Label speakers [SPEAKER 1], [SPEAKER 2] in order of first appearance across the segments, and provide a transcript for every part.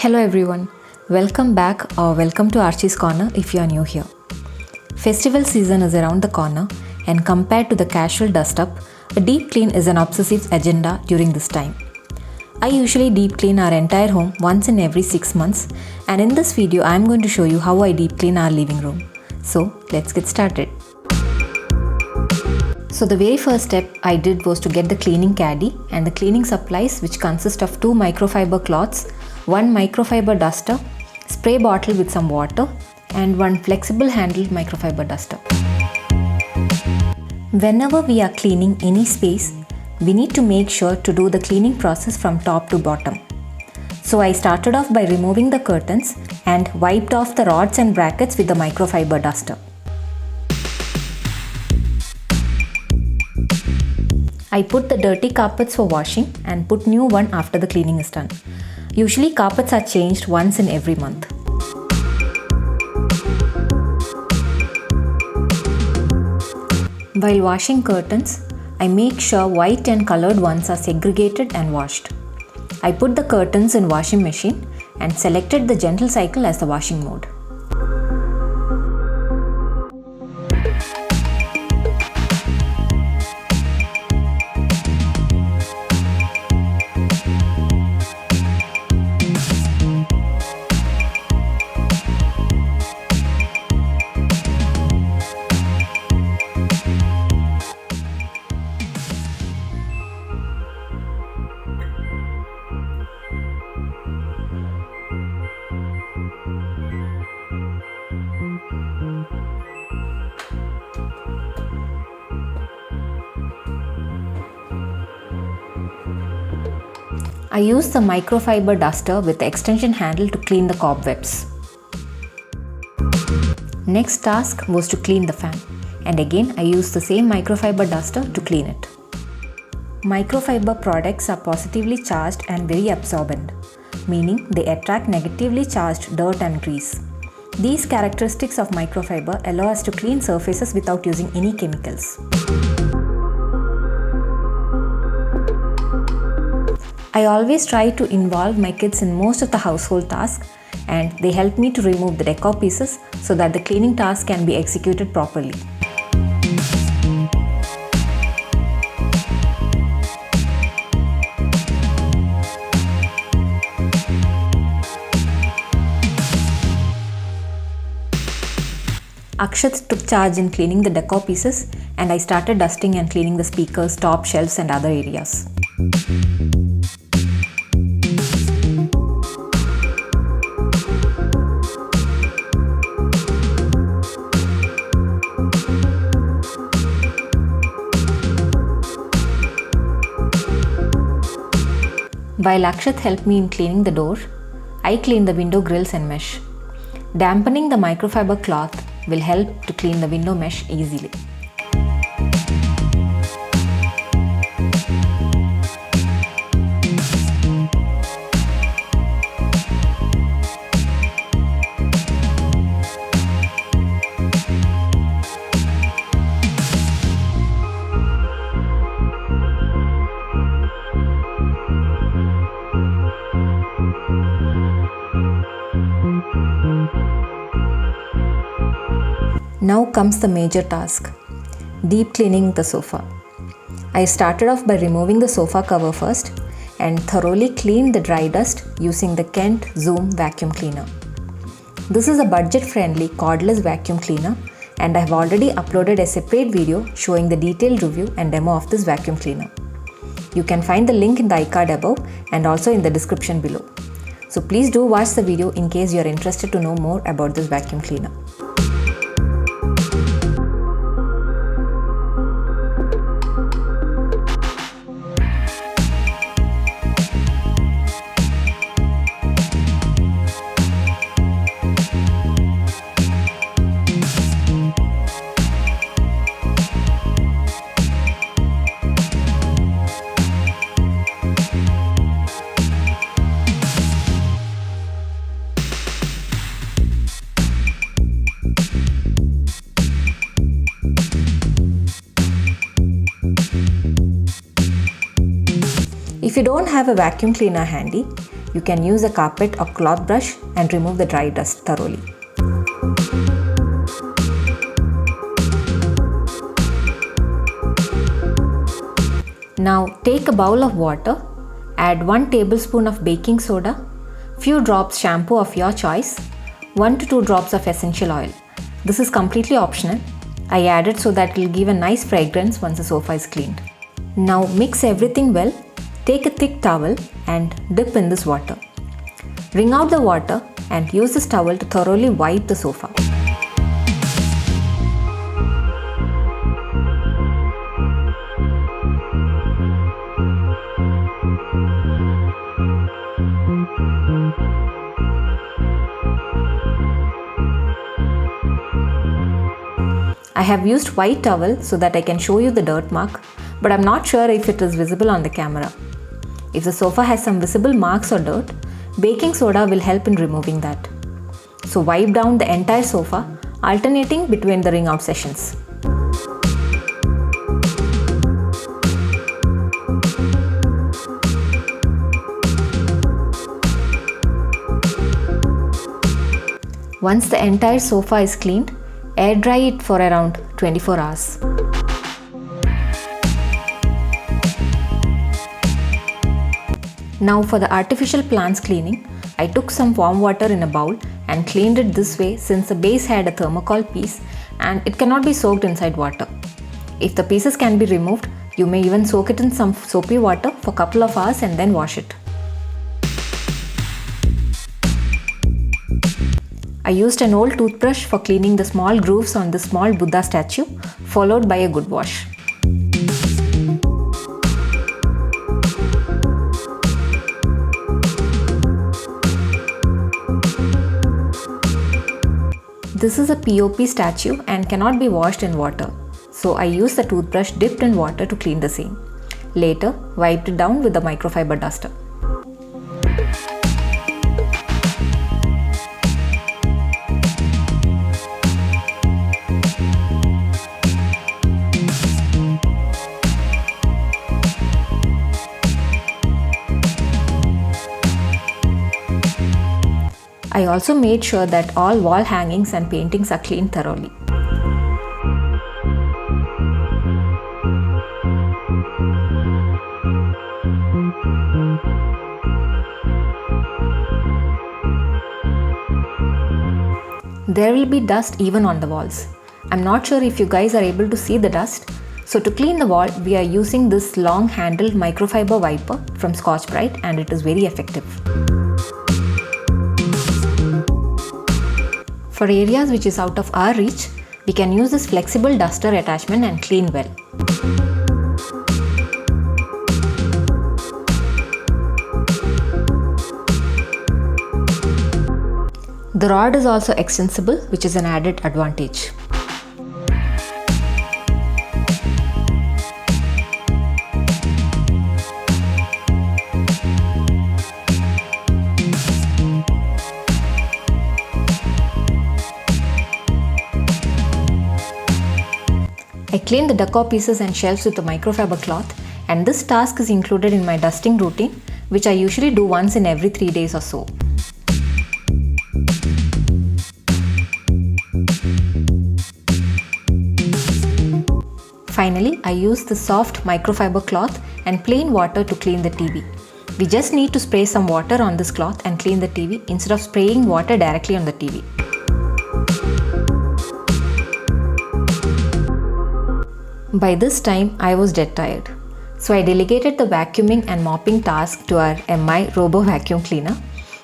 [SPEAKER 1] Hello everyone, welcome back or welcome to Archie's Corner if you are new here. Festival season is around the corner and compared to the casual dust up, a deep clean is an obsessive agenda during this time. I usually deep clean our entire home once in every 6 months, and in this video I am going to show you how I deep clean our living room. So let's get started. So the very first step I did was to get the cleaning caddy and the cleaning supplies, which consist of 2 microfiber cloths, 1 microfiber duster, spray bottle with some water, and 1 flexible handled microfiber duster. Whenever we are cleaning any space, we need to make sure to do the cleaning process from top to bottom. So I started off by removing the curtains and wiped off the rods and brackets with the microfiber duster. I put the dirty carpets for washing and put new one after the cleaning is done. Usually carpets are changed once in every month. While washing curtains, I make sure white and colored ones are segregated and washed. I put the curtains in washing machine and selected the gentle cycle as the washing mode. I used the microfiber duster with the extension handle to clean the cobwebs. Next task was to clean the fan, and again I used the same microfiber duster to clean it. Microfiber products are positively charged and very absorbent, meaning they attract negatively charged dirt and grease. These characteristics of microfiber allow us to clean surfaces without using any chemicals. I always try to involve my kids in most of the household tasks, and they help me to remove the decor pieces so that the cleaning task can be executed properly. Akshat took charge in cleaning the decor pieces, and I started dusting and cleaning the speakers, top shelves and other areas. While Akshat helped me in cleaning the door, I cleaned the window grills and mesh. Dampening the microfiber cloth will help to clean the window mesh easily. Now comes the major task, deep cleaning the sofa. I started off by removing the sofa cover first and thoroughly cleaned the dry dust using the Kent Zoom vacuum cleaner. This is a budget-friendly cordless vacuum cleaner, and I have already uploaded a separate video showing the detailed review and demo of this vacuum cleaner. You can find the link in the iCard above and also in the description below. So please do watch the video in case you are interested to know more about this vacuum cleaner. If you don't have a vacuum cleaner handy, you can use a carpet or cloth brush and remove the dry dust thoroughly. Now take a bowl of water, add 1 tablespoon of baking soda, few drops shampoo of your choice, 1 to 2 drops of essential oil. This is completely optional. I added so that it will give a nice fragrance once the sofa is cleaned. Now mix everything well, take a thick towel and dip in this water. Wring out the water and use this towel to thoroughly wipe the sofa. I have used white towel so that I can show you the dirt mark, but I'm not sure if it is visible on the camera. If the sofa has some visible marks or dirt, baking soda will help in removing that. So wipe down the entire sofa, alternating between the wring out sessions. Once the entire sofa is cleaned, air dry it for around 24 hours. Now for the artificial plants cleaning, I took some warm water in a bowl and cleaned it this way since the base had a thermocol piece and it cannot be soaked inside water. If the pieces can be removed, you may even soak it in some soapy water for a couple of hours and then wash it. I used an old toothbrush for cleaning the small grooves on the small Buddha statue, followed by a good wash. This is a POP statue and cannot be washed in water, so I used the toothbrush dipped in water to clean the same. Later, wiped it down with the microfiber duster. I also made sure that all wall hangings and paintings are cleaned thoroughly. There will be dust even on the walls. I'm not sure if you guys are able to see the dust. So to clean the wall, we are using this long handled microfiber wiper from Scotch-Brite and it is very effective. For areas which is out of our reach, we can use this flexible duster attachment and clean well. The rod is also extensible, which is an added advantage. I cleaned the decor pieces and shelves with a microfiber cloth, and this task is included in my dusting routine, which I usually do once in every 3 days or so. Finally, I use the soft microfiber cloth and plain water to clean the TV. We just need to spray some water on this cloth and clean the TV instead of spraying water directly on the TV. By this time, I was dead tired. So I delegated the vacuuming and mopping task to our MI Robo Vacuum Cleaner.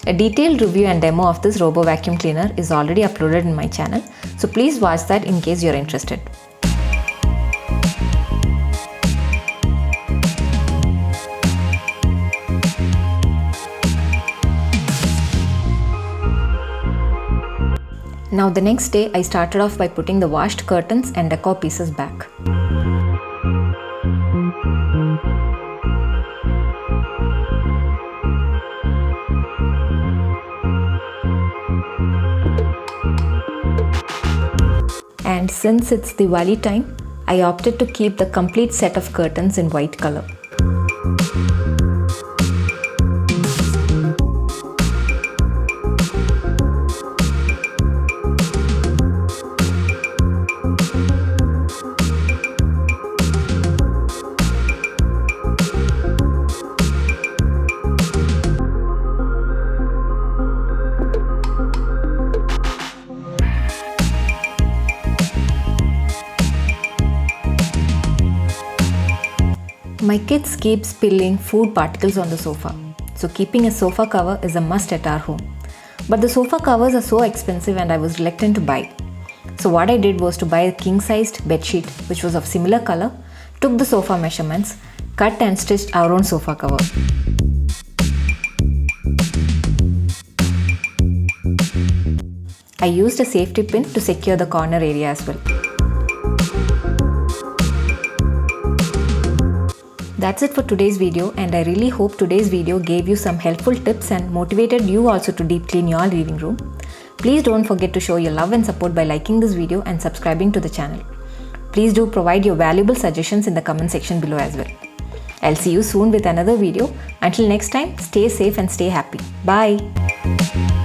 [SPEAKER 1] A detailed review and demo of this Robo Vacuum Cleaner is already uploaded in my channel, so please watch that in case you're interested. Now the next day, I started off by putting the washed curtains and decor pieces back. And since it's Diwali time, I opted to keep the complete set of curtains in white color. My kids keep spilling food particles on the sofa, so keeping a sofa cover is a must at our home. But the sofa covers are so expensive and I was reluctant to buy. So what I did was to buy a king-sized bedsheet which was of similar color, took the sofa measurements, cut and stitched our own sofa cover. I used a safety pin to secure the corner area as well. That's it for today's video, and I really hope today's video gave you some helpful tips and motivated you also to deep clean your living room. Please don't forget to show your love and support by liking this video and subscribing to the channel. Please do provide your valuable suggestions in the comment section below as well. I'll see you soon with another video. Until next time, stay safe and stay happy. Bye.